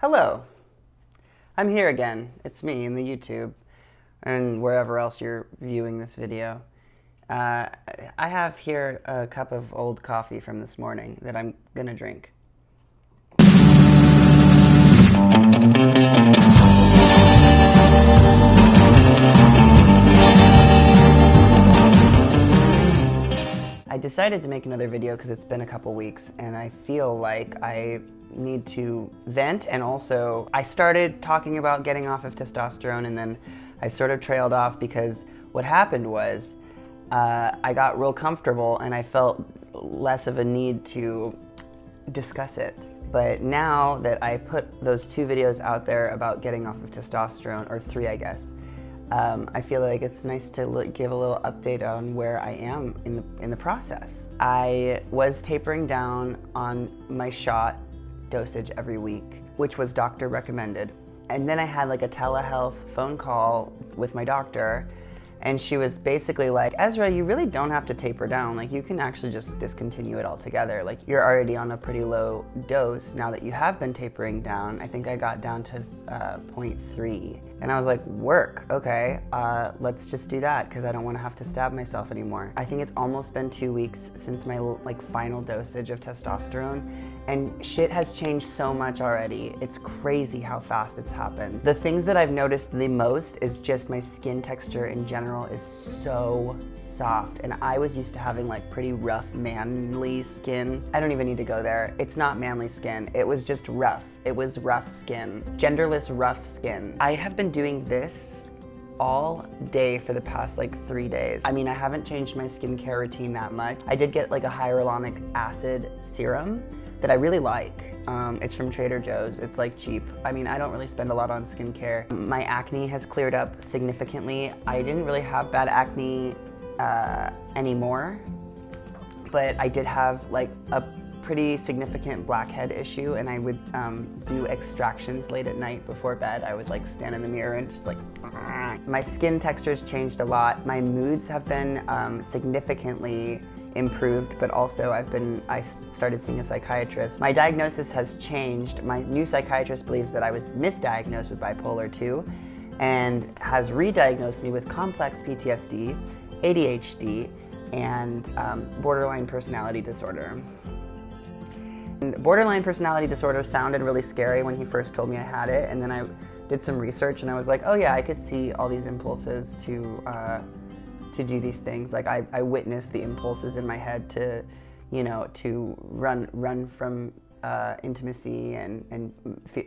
Hello, I'm here again. It's me in the YouTube and wherever else you're viewing this video. I have here a cup of old coffee from this morning that I'm gonna drink. I decided to make another video because it's been a couple weeks and I feel like I need to vent, and also I started talking about getting off of testosterone and then I sort of trailed off because what happened was I got real comfortable and I felt less of a need to discuss it. But now that I put those 2 videos out there about getting off of testosterone, or 3 I guess, I feel like it's nice to give a little update on where I am in the process. I was tapering down on my shot dosage every week, which was doctor recommended. And then I had like a telehealth phone call with my doctor, and she was basically like, Ezra, you really don't have to taper down. Like, you can actually just discontinue it altogether. Like, you're already on a pretty low dose now that you have been tapering down. I think I got down to 0.3. And I was like, work, okay, let's just do that because I don't want to have to stab myself anymore. I think it's almost been 2 weeks since my final dosage of testosterone, and shit has changed so much already. It's crazy how fast it's happened. The things that I've noticed the most is just my skin texture in general is so soft, and I was used to having like pretty rough manly skin. I don't even need to go there. It's not manly skin, it was just rough. It was rough skin, genderless rough skin. I have been doing this all day for the past 3 days. I mean, I haven't changed my skincare routine that much. I did get like a hyaluronic acid serum that I really like. It's from Trader Joe's. It's like cheap. I mean, I don't really spend a lot on skincare. My acne has cleared up significantly. I didn't really have bad acne anymore, but I did have like a pretty significant blackhead issue, and I would do extractions late at night before bed. I would like stand in the mirror and just like, my skin texture's changed a lot. My moods have been significantly improved, but also I started seeing a psychiatrist. My diagnosis has changed. My new psychiatrist believes that I was misdiagnosed with bipolar 2 and has re-diagnosed me with complex PTSD, ADHD, and borderline personality disorder. And borderline personality disorder sounded really scary when he first told me I had it, and then I did some research and I was like, oh yeah, I could see all these impulses to do these things. Like I witnessed the impulses in my head to, to run from intimacy and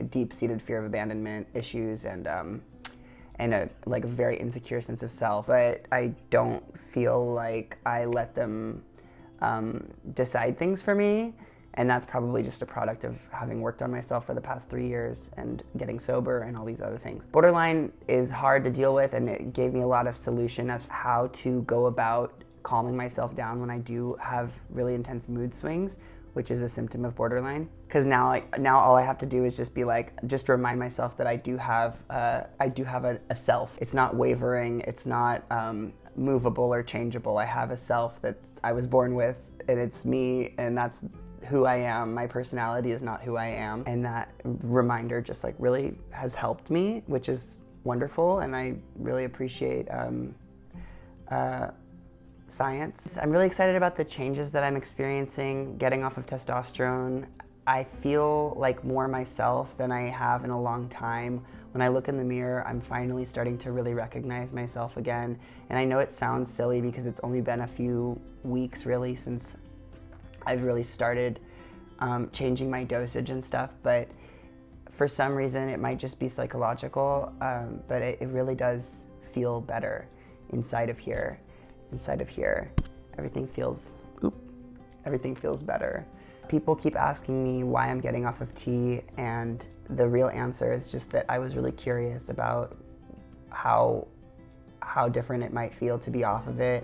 deep-seated fear of abandonment issues and a very insecure sense of self. But I don't feel like I let them decide things for me. And that's probably just a product of having worked on myself for the past 3 years and getting sober and all these other things. Borderline is hard to deal with, and it gave me a lot of solution as to how to go about calming myself down when I do have really intense mood swings, which is a symptom of borderline. Because now all I have to do is just remind myself that I do have a self. It's not wavering. It's not movable or changeable. I have a self that I was born with, and it's me, and that's who I am. My personality is not who I am, and that reminder just really has helped me, which is wonderful, and I really appreciate science. I'm really excited about the changes that I'm experiencing getting off of testosterone. I feel like more myself than I have in a long time. When I look in the mirror, I'm finally starting to really recognize myself again, and I know it sounds silly because it's only been a few weeks really since I've really started changing my dosage and stuff, but for some reason it might just be psychological, but it really does feel better inside of here. Everything feels better. People keep asking me why I'm getting off of tea, and the real answer is just that I was really curious about how different it might feel to be off of it,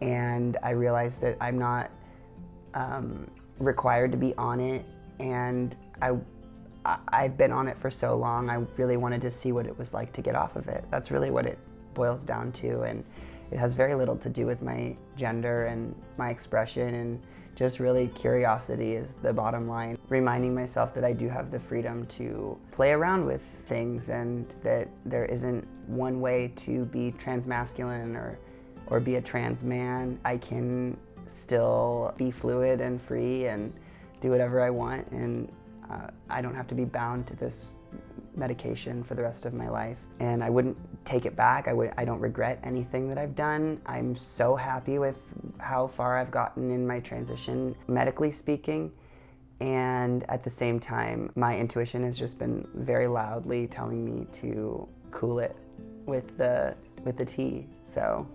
and I realized that I'm not required to be on it, and I've been on it for so long. I really wanted to see what it was like to get off of it. That's really what it boils down to, and it has very little to do with my gender and my expression and Just really curiosity is the bottom line. Reminding myself that I do have the freedom to play around with things and that there isn't one way to be transmasculine or be a trans man. I can still be fluid and free and do whatever I want, and I don't have to be bound to this medication for the rest of my life. And I wouldn't take it back. I don't regret anything that I've done. I'm so happy with how far I've gotten in my transition, medically speaking. And at the same time, my intuition has just been very loudly telling me to cool it with the tea. So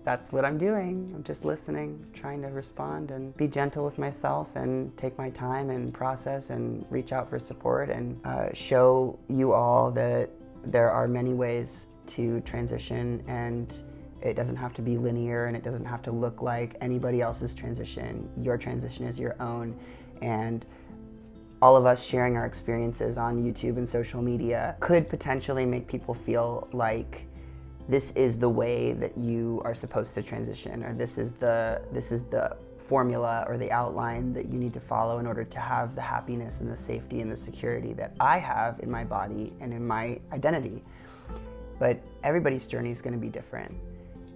that's what I'm doing. I'm just listening, trying to respond and be gentle with myself and take my time and process and reach out for support and show you all that there are many ways to transition, and it doesn't have to be linear and it doesn't have to look like anybody else's transition. Your transition is your own, and all of us sharing our experiences on YouTube and social media could potentially make people feel like this is the way that you are supposed to transition, or this is the formula or the outline that you need to follow in order to have the happiness and the safety and the security that I have in my body and in my identity. But everybody's journey is going to be different.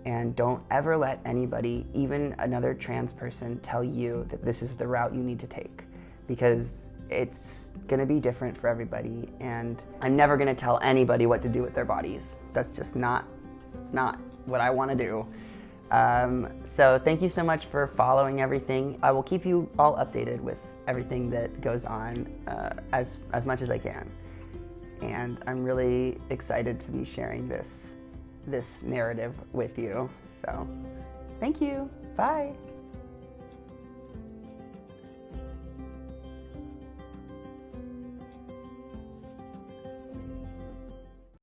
And don't ever let anybody, even another trans person, tell you that this is the route you need to take, because it's gonna be different for everybody, and I'm never gonna tell anybody what to do with their bodies. That's just not, it's not what I wanna do. So thank you so much for following everything. I will keep you all updated with everything that goes on as much as I can. And I'm really excited to be sharing this narrative with you. So thank you, bye.